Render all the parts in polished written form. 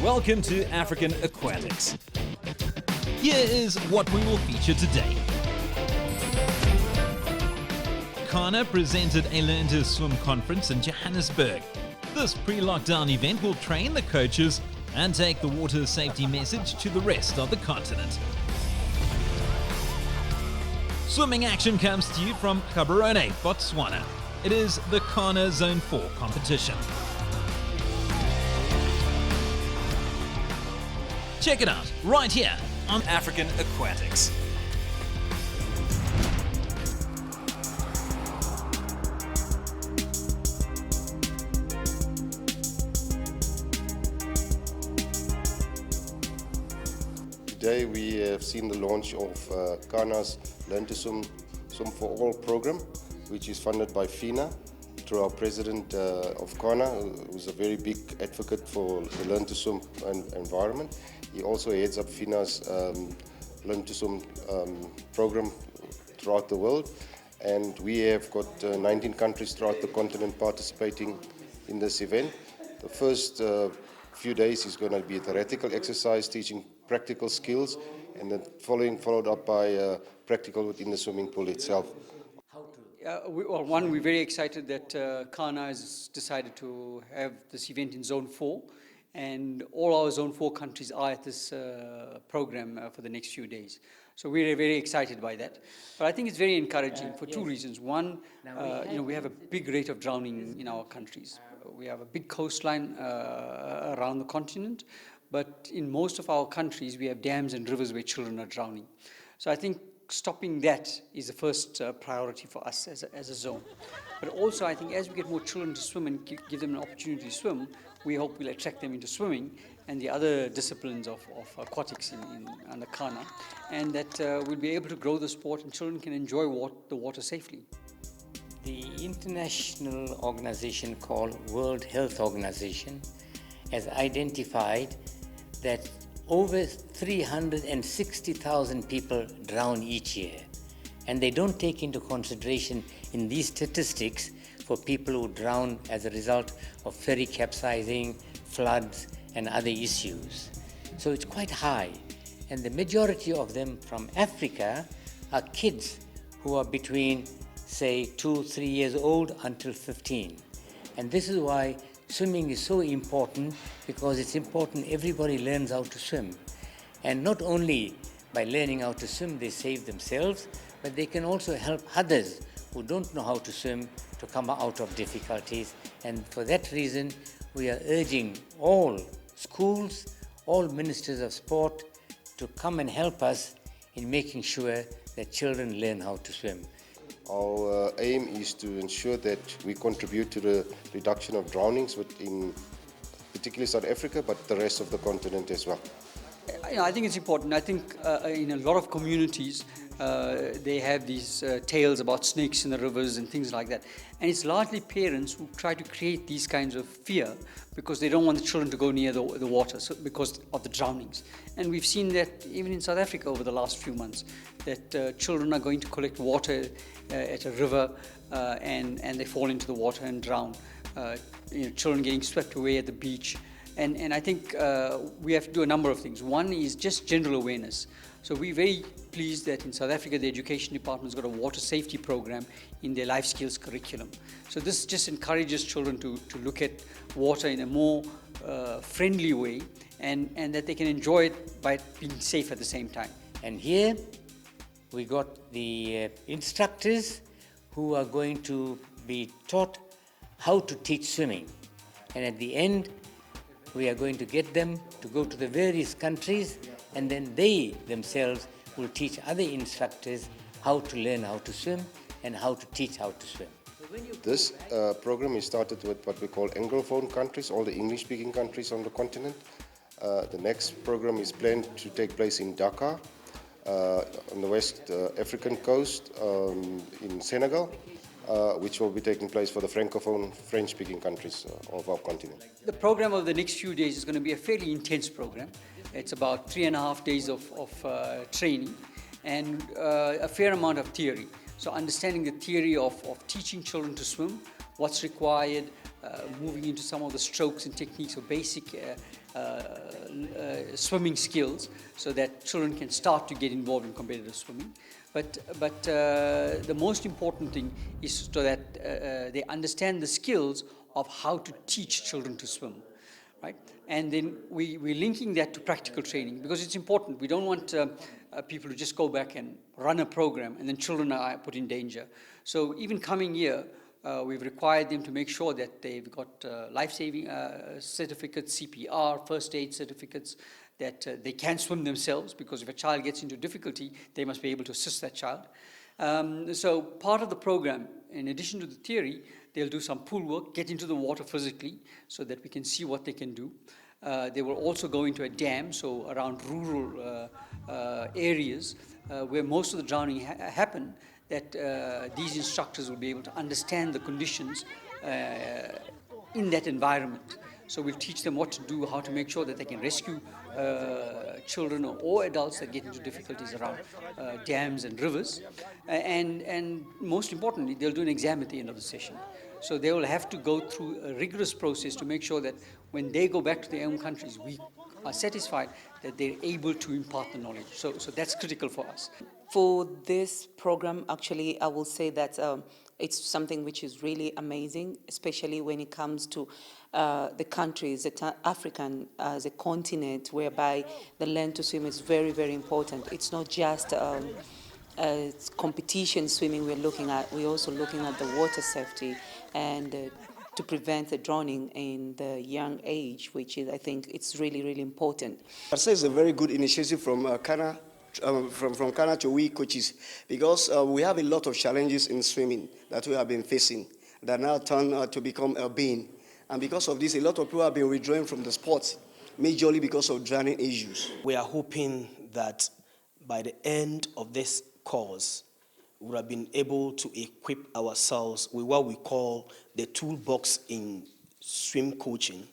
Welcome to African Aquatics. Here is what we will feature today. Ghana presented a Learn to Swim conference in Johannesburg. This pre-lockdown event will train the coaches and take the water safety message to the rest of the continent. Swimming action comes to you from Gaborone, Botswana. It is the Ghana Zone 4 competition. Check it out right here on African Aquatics. Today we have seen the launch of Ghana's Learn to Swim for All program, which is funded by FINA through our president of Ghana, who's a very big advocate for the Learn to Swim environment. He also heads up FINA's Learn to Swim program throughout the world. And we have got 19 countries throughout the continent participating in this event. The first few days is going to be a theoretical exercise teaching practical skills, and then followed up by practical within the swimming pool itself. We're very excited that Ghana has decided to have this event in Zone 4, and all our Zone 4 countries are at this program for the next few days. So we're very excited by that. But I think it's very encouraging for two reasons. One, we have a big rate of drowning in our countries. We have a big coastline around the continent, but in most of our countries we have dams and rivers where children are drowning. So I think stopping that is the first priority for us as a zone. But also I think as we get more children to swim and give them an opportunity to swim, we hope we'll attract them into swimming and the other disciplines of aquatics under Ghana, and that we'll be able to grow the sport and children can enjoy the water safely. The international organization called World Health Organization has identified that over 360,000 people drown each year, and they don't take into consideration in these statistics for people who drown as a result of ferry capsizing, floods and other issues. So it's quite high, and the majority of them from Africa are kids who are between say 2-3 years old until 15. And this is why swimming is so important, because it's important everybody learns how to swim. And not only by learning how to swim they save themselves, but they can also help others who don't know how to swim to come out of difficulties. And for that reason we are urging all schools, all ministers of sport to come and help us in making sure that children learn how to swim. Our aim is to ensure that we contribute to the reduction of drownings within particularly South Africa, but the rest of the continent as well. I think it's important. I think in a lot of communities they have these tales about snakes in the rivers and things like that. And it's largely parents who try to create these kinds of fear because they don't want the children to go near the water because of the drownings. And we've seen that even in South Africa over the last few months, that children are going to collect water at a river and they fall into the water and drown. Children getting swept away at the beach. And I think we have to do a number of things. One is just general awareness. So we're very pleased that in South Africa the Education Department's got a water safety program in their life skills curriculum. So this just encourages children to look at water in a more friendly way and that they can enjoy it by being safe at the same time. And here we got the instructors who are going to be taught how to teach swimming. And at the end we are going to get them to go to the various countries, and then they themselves will teach other instructors how to learn how to swim and how to teach how to swim. This program is started with what we call Anglophone countries, all the English-speaking countries on the continent. The next program is planned to take place in Dakar, on the West African coast, in Senegal, which will be taking place for the Francophone, French-speaking countries of our continent. The program of the next few days is going to be a fairly intense program. It's about 3.5 days of training and a fair amount of theory. So understanding the theory of teaching children to swim, what's required, moving into some of the strokes and techniques of basic swimming skills, so that children can start to get involved in competitive swimming. But the most important thing is so that they understand the skills of how to teach children to swim. Right? And then we're linking that to practical training, because it's important. We don't want people to just go back and run a program and then children are put in danger. So even coming year, we've required them to make sure that they've got life-saving certificates, CPR, first aid certificates, that they can swim themselves, because if a child gets into difficulty, they must be able to assist that child. So part of the program, in addition to the theory, they'll do some pool work, get into the water physically, so that we can see what they can do. They will also go into a dam, so around rural areas where most of the drowning happen, that these instructors will be able to understand the conditions in that environment. So we'll teach them what to do, how to make sure that they can rescue children or adults that get into difficulties around dams and rivers. And most importantly, they'll do an exam at the end of the session. So they will have to go through a rigorous process to make sure that when they go back to their own countries, we are satisfied that they're able to impart the knowledge. So that's critical for us. For this program, actually, I will say that it's something which is really amazing, especially when it comes to the countries, African as a continent, whereby the learn to swim is very, very important. It's not just competition swimming we're looking at, we're also looking at the water safety and to prevent the drowning in the young age, which is, I think, it's really, really important. I'd say it's a very good initiative from Ghana, from Ghana to we coaches, because we have a lot of challenges in swimming that we have been facing that now turn to become a bane. And because of this, a lot of people have been withdrawing from the sport, majorly because of drowning issues. We are hoping that by the end of this course, we would have been able to equip ourselves with what we call the toolbox in swim coaching.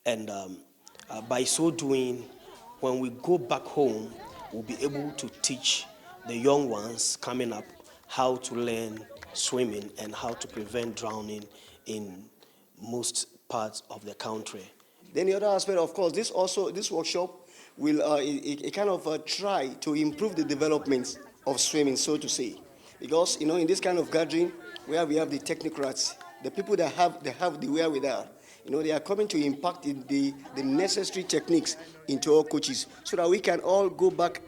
And by so doing, when we go back home, we'll be able to teach the young ones coming up how to learn swimming and how to prevent drowning in most parts of the country. Then the other aspect, of course, this workshop will kind of try to improve the development of swimming, so to say. Because, you know, in this kind of gathering, where we have the technocrats, the people that have the wherewithal, you know, they are coming to impact the necessary techniques into our coaches, so that we can all go back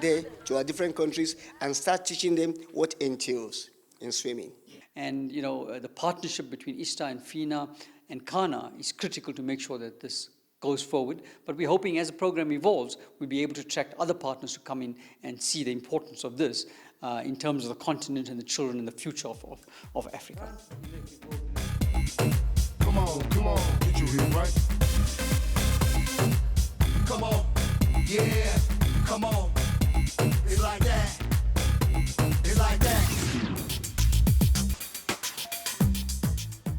there to our different countries and start teaching them what entails in swimming. And, you know, the partnership between ISTA and FINA and Kana is critical to make sure that this goes forward. But we're hoping as the program evolves, we'll be able to attract other partners to come in and see the importance of this in terms of the continent and the children and the future of Africa. Come on, get you here, right? Come on, yeah, come on. It's like that. It's like that.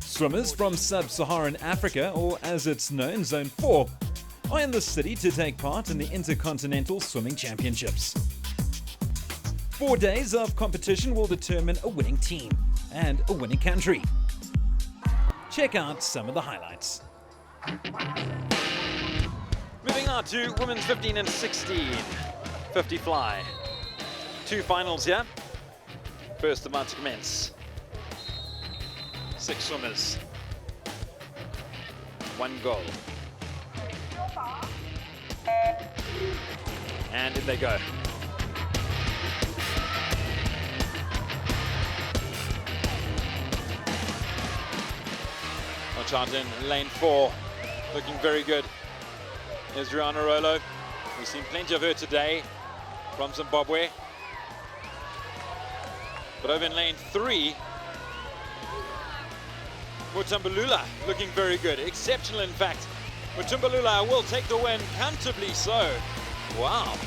Swimmers from sub-Saharan Africa, or as it's known, Zone 4, are in the city to take part in the Intercontinental Swimming Championships. 4 days of competition will determine a winning team and a winning country. Check out some of the highlights. Moving on to women's 15 and 16, 50 fly. 2 finals here. First about to commence. 6 swimmers. 1 goal. And in they go. Chart in lane 4, looking very good. Here's Rihanna Rolo. We've seen plenty of her today from Zimbabwe. But over in lane 3, Mutumbalula looking very good. Exceptional, in fact. Mutumbalula will take the win, comfortably so. Wow.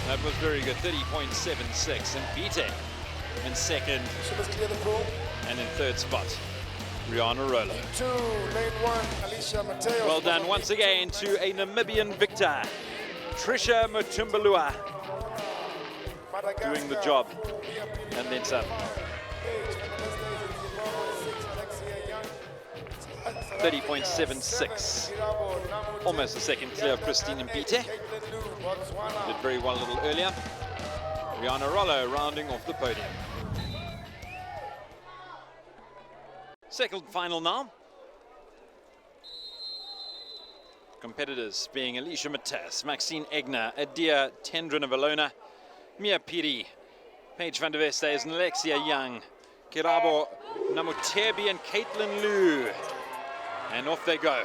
That was very good, 30.76. And Pite in second. And in third spot, Rihanna Rolo. 2, lane 1, Alicia Mateo. Well done once again to a Namibian victor, Trisha Mutumbalua, doing the job and then some. 30.76. Almost a second clear of Christine Mbite. Did very well a little earlier. Rihanna Rollo rounding off the podium. Second final now. Competitors being Alicia Matas, Maxine Egner, Adia Tendrinavalona, Mia Piri, Paige van der Vestes, and Alexia Young, Kirabo Namutebi and Caitlin Liu. And off they go.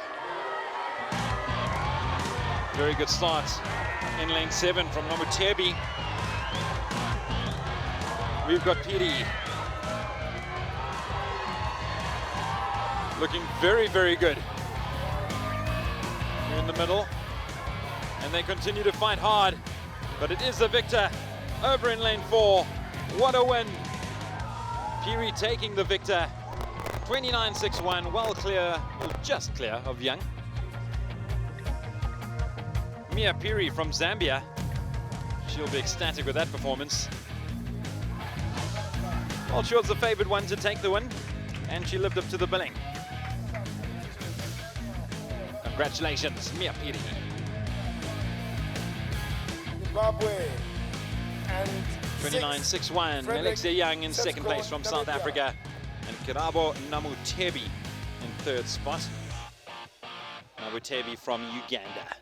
Very good start in lane 7 from Namutebi. We've got Piri looking very, very good. Here in the middle. And they continue to fight hard. But it is the victor over in lane 4. What a win. Piri taking the victor. 29.61, well clear, well just clear of Young. Mia Piri from Zambia. She'll be ecstatic with that performance. Well, she was the favored one to take the win, and she lived up to the billing. Congratulations, Mia Piri. Zimbabwe and 29.61, Alexia Young in second place from South Africa, and Kirabo Namutebi in third spot. Namutebi from Uganda.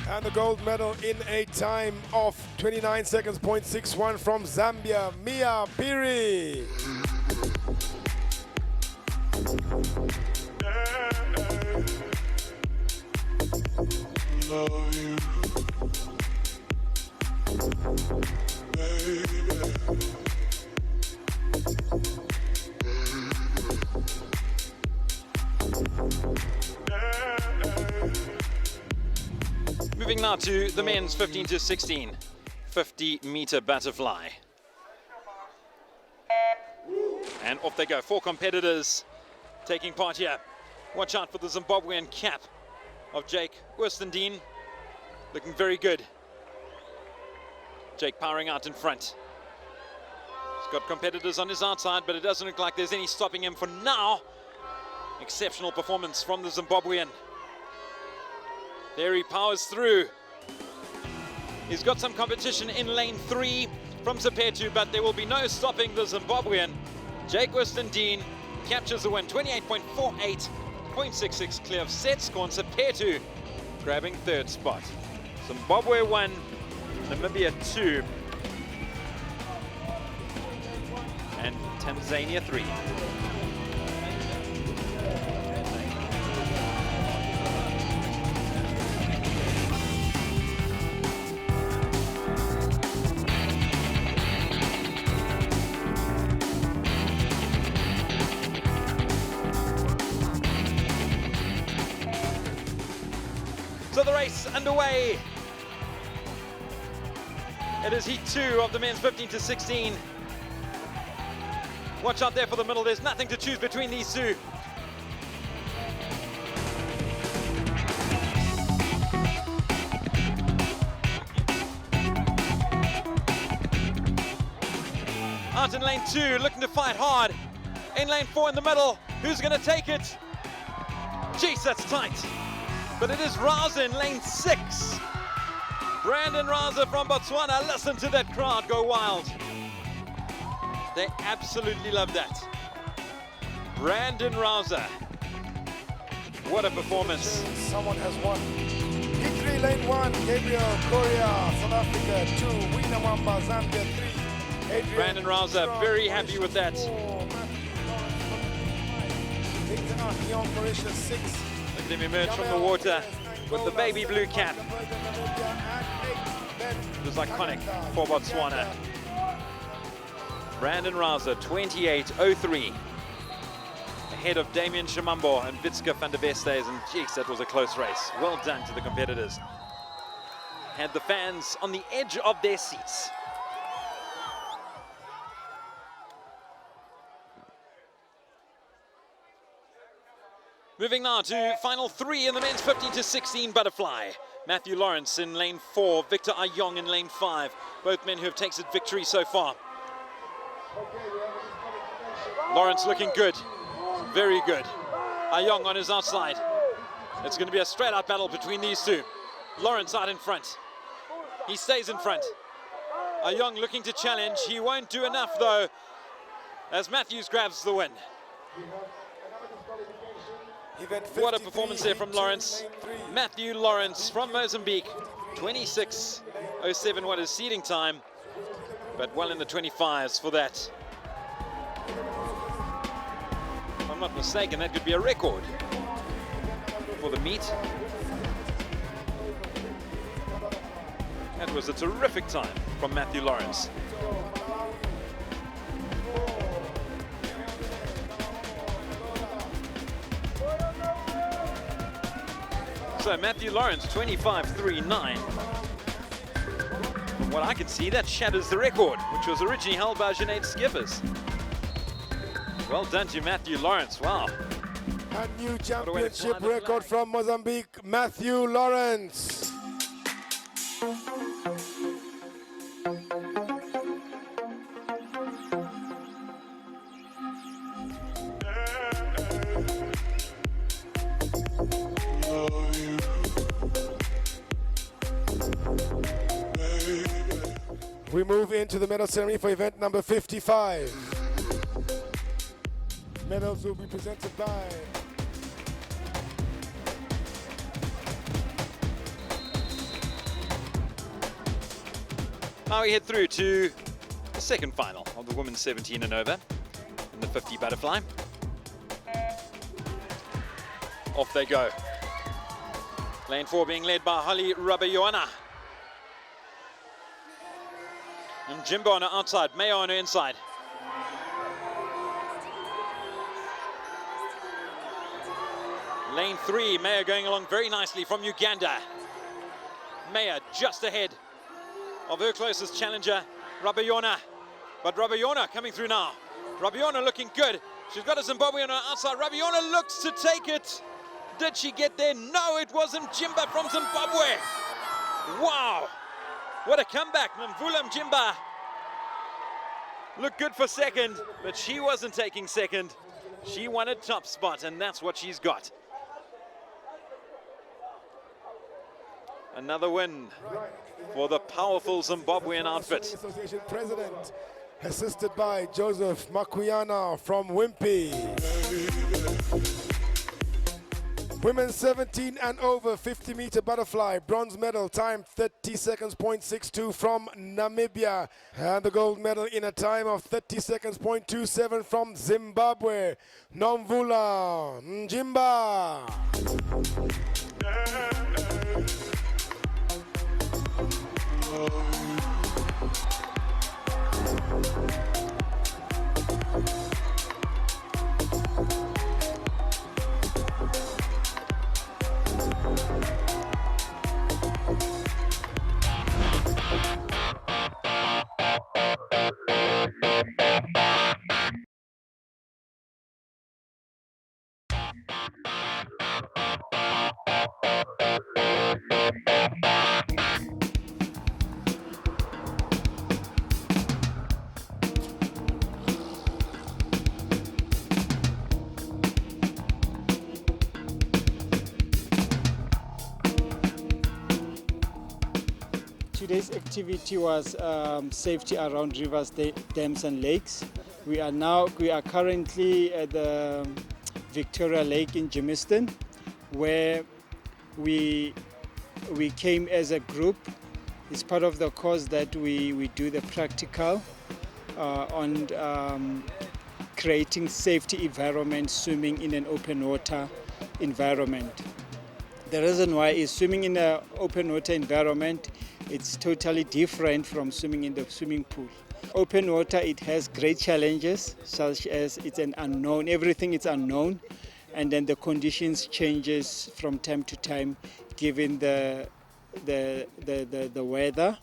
And the gold medal in a time of 29 seconds, .61 from Zambia, Mia Piri. Moving now to the men's 15 to 16, 50-meter butterfly. And off they go, 4 competitors taking part here. Watch out for the Zimbabwean cap of Jake Oostendien, looking very good. Jake powering out in front. He's got competitors on his outside, but it doesn't look like there's any stopping him for now. Exceptional performance from the Zimbabwean. There he powers through. He's got some competition in lane 3 from Zepetu, but there will be no stopping the Zimbabwean. Jake Oostendien captures the win, 28.48, 0.66 clear of set score, and Zepetu grabbing third spot. Zimbabwe 1, Namibia 2, and Tanzania 3. So the race underway. It is heat 2 of the men's 15 to 16. Watch out there for the middle. There's nothing to choose between these two. Out in lane 2, looking to fight hard. In lane 4 in the middle. Who's going to take it? Jeez, that's tight. But it is Raza in lane 6. Brandon Raza from Botswana. Listen to that crowd go wild. They absolutely love that. Brandon Raza. What a performance. Someone has won. P3 lane 1, Gabriel Korea, South Africa 2, Wina Wamba, Zambia 3. Adrian Brandon Raza, very happy with that. 4, Young Mauritius 6. Look at him emerge from the water with the baby blue cap. It was iconic for Botswana. Brandon Raza, 28.03. Ahead of Damien Shamambo and Vitska van der Vestes, and geez, that was a close race. Well done to the competitors. Had the fans on the edge of their seats. Moving now to final 3 in the men's 15 to 16 butterfly. Matthew Lawrence in lane 4, Victor Ayong in lane 5. Both men who have tasted victory so far. Okay. Lawrence looking good, very good. Ayong on his outside. It's going to be a straight out battle between these two. Lawrence out in front. He stays in front. Ayong looking to challenge. He won't do enough though, as Matthews grabs the win. What a performance there from Lawrence. Matthew Lawrence from Mozambique. 26:07 what his seeding time, but well in the 25s for that. If I'm not mistaken, that could be a record for the meet. That was a terrific time from Matthew Lawrence. So Matthew Lawrence, 25:39. From what I can see, that shatters the record, which was originally held by Junaid Skippers. Well done to Matthew Lawrence, wow. A new championship record from Mozambique, Matthew Lawrence. We move into the medal ceremony for event number 55. Medals will be presented by Now we head through to the second final of the women's 17 and over in the 50 butterfly. Off they go. Lane 4 being led by Holly Rabayona. And Jimbo on her outside, Mayo on her inside. Lane 3, Mayo going along very nicely from Uganda. Mayo just ahead of her closest challenger, Rabayona. But Rabayona coming through now. Rabayona looking good. She's got a Zimbabwe on her outside. Rabayona looks to take it. Did she get there? No, it wasn't Jimba from Zimbabwe. Wow. What a comeback. Mvula Mjimba looked good for second, but she wasn't taking second. She wanted top spot, and that's what she's got. Another win for the powerful Zimbabwean outfit. Association President, assisted by Joseph Makuyana from Wimpy. Women's 17 and over 50-meter butterfly, bronze medal, time 30 seconds, 0.62 from Namibia. And the gold medal in a time of 30 seconds, 0.27 from Zimbabwe, Nomvula Mjimba. Today's activity was safety around rivers, dams and lakes. We are currently at the Victoria Lake in Germiston, where we came as a group. It's part of the course that we do the practical on creating safety environment, swimming in an open water environment. The reason why is swimming in an open water environment, it's totally different from swimming in the swimming pool. Open water, it has great challenges, such as it's an unknown, everything is unknown, and then the conditions changes from time to time, given the weather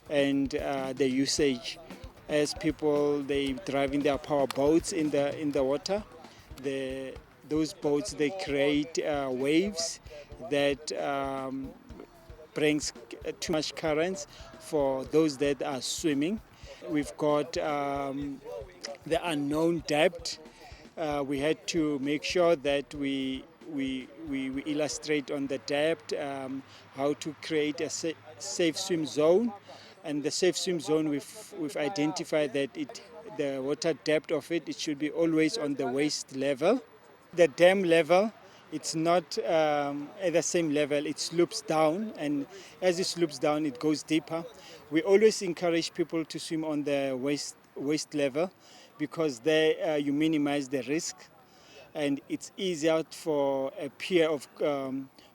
and the usage. As people, they driving their power boats in the water, those boats, they create waves that brings too much currents for those that are swimming. We've got the unknown depth We had to make sure that we illustrate on the depth, how to create a safe swim zone. And the safe swim zone, we've identified that the water depth of it should be always on the waist level. The dam level, it's not at the same level, it slopes down, and as it slopes down, it goes deeper. We always encourage people to swim on the waist level because there you minimize the risk, and it's easier for a pair of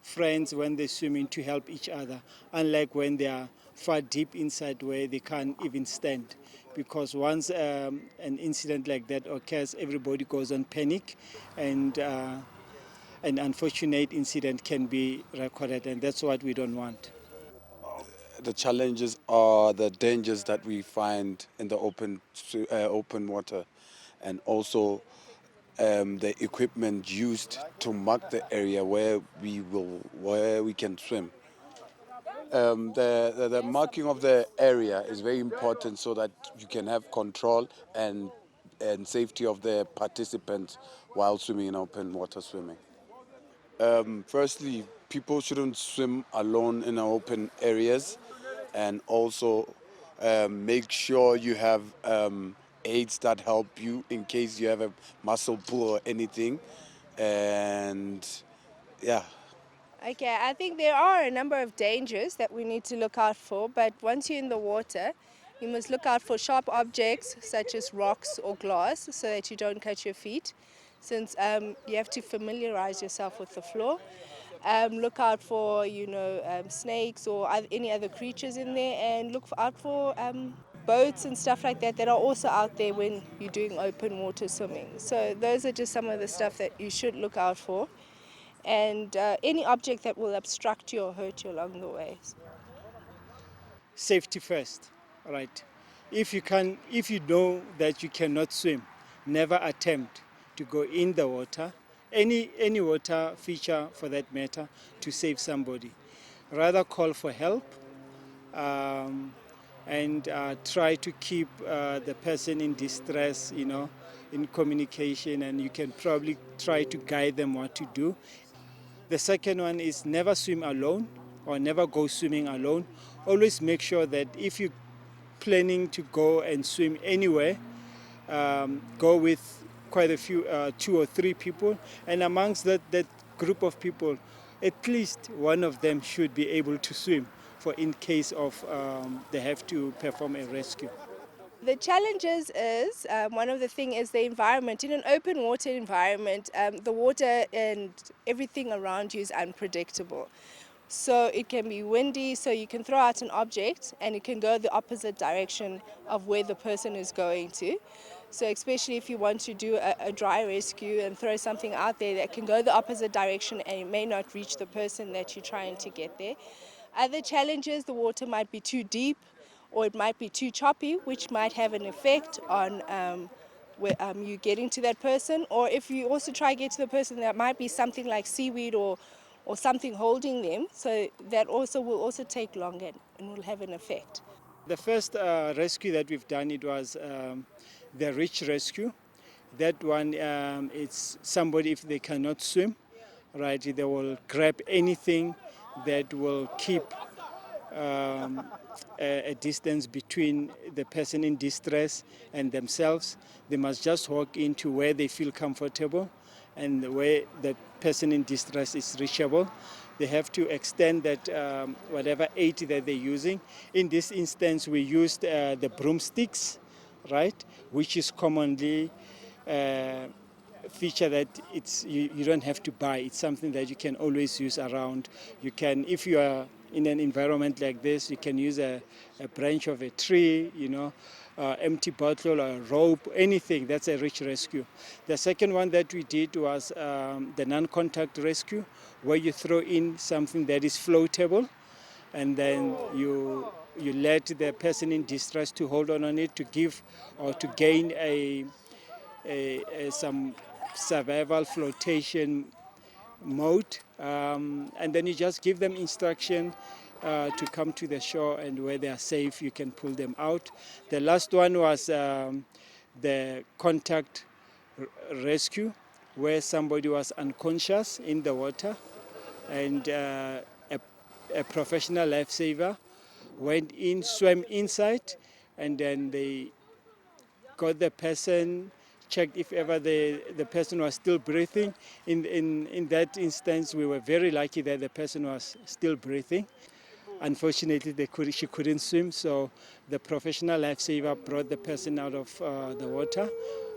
friends when they're swimming to help each other, unlike when they are far deep inside where they can't even stand. Because once an incident like that occurs, everybody goes on panic, and an unfortunate incident can be recorded, and that's what we don't want. The challenges are the dangers that we find in the open water, and also the equipment used to mark the area where we can swim. The marking of the area is very important so that you can have control and safety of the participants while swimming in open water swimming. Firstly, people shouldn't swim alone in open areas, and also make sure you have aids that help you in case you have a muscle pull or anything. And yeah. Okay, I think there are a number of dangers that we need to look out for, but once you're in the water, you must look out for sharp objects such as rocks or glass so that you don't cut your feet, since you have to familiarize yourself with the floor. Look out for, snakes or any other creatures in there, and look out for boats and stuff like that that are also out there when you're doing open water swimming. So those are just some of the stuff that you should look out for, and any object that will obstruct you or hurt you along the way. Safety first, right? If you know that you cannot swim, never attempt to go in the water, any water feature for that matter, to save somebody. Rather call for help, and try to keep the person in distress, in communication, and you can probably try to guide them what to do. The second one is never swim alone or never go swimming alone. Always make sure that if you're planning to go and swim anywhere, go with quite a few, 2 or 3 people, and amongst that group of people, at least one of them should be able to swim for in case of they have to perform a rescue. The challenges is, one of the things is the environment. In an open water environment, the water and everything around you is unpredictable. So it can be windy, so you can throw out an object and it can go the opposite direction of where the person is going to. So especially if you want to do a dry rescue and throw something out there that can go the opposite direction and it may not reach the person that you're trying to get there. Other challenges, the water might be too deep or it might be too choppy, which might have an effect on you getting to that person. Or if you also try to get to the person, there might be something like seaweed or something holding them, so that also will also take longer and will have an effect. The first rescue that we've done, it was the reach rescue. That one, it's somebody, if they cannot swim, right, they will grab anything that will keep a distance between the person in distress and themselves. They must just walk into where they feel comfortable and where the person in distress is reachable. They have to extend that whatever aid that they're using. In this instance, we used the broomsticks, right, which is commonly feature that you don't have to buy. It's something that you can always use around. You can, if you are in an environment like this, you can use a branch of a tree, empty bottle or a rope, anything. That's a reach rescue. The second one that we did was the non-contact rescue, where you throw in something that is floatable, and then you let the person in distress to hold on it to give or to gain some survival flotation mode, and then you just give them instruction to come to the shore, and where they are safe you can pull them out. The last one was the contact rescue where somebody was unconscious in the water, and a professional lifesaver went in, swam inside, and then they got the person, checked if ever the person was still breathing. In that instance, we were very lucky that the person was still breathing. Unfortunately, she couldn't swim, so the professional lifesaver brought the person out of the water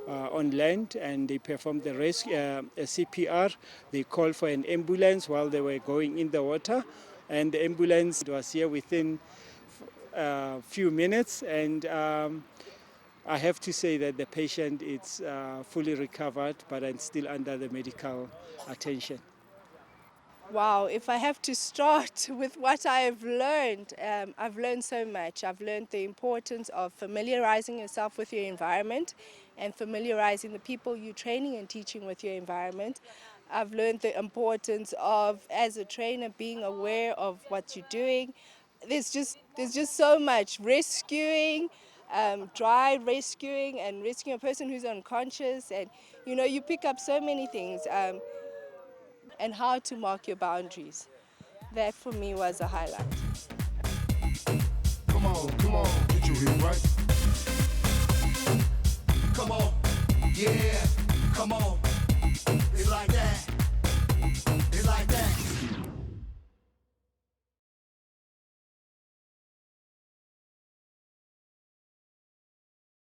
on land, and they performed the rescue, CPR. They called for an ambulance while they were going in the water, and the ambulance was here within a few minutes, and I have to say that the patient is fully recovered, but I'm still under the medical attention. Wow, if I have to start with what I've learned so much. I've learned the importance of familiarizing yourself with your environment and familiarizing the people you're training and teaching with your environment. I've learned the importance of, as a trainer, being aware of what you're doing. There's just so much rescuing, dry rescuing, and rescuing a person who's unconscious, and you pick up so many things. And how to mark your boundaries. That for me was a highlight. Come on, get your head right.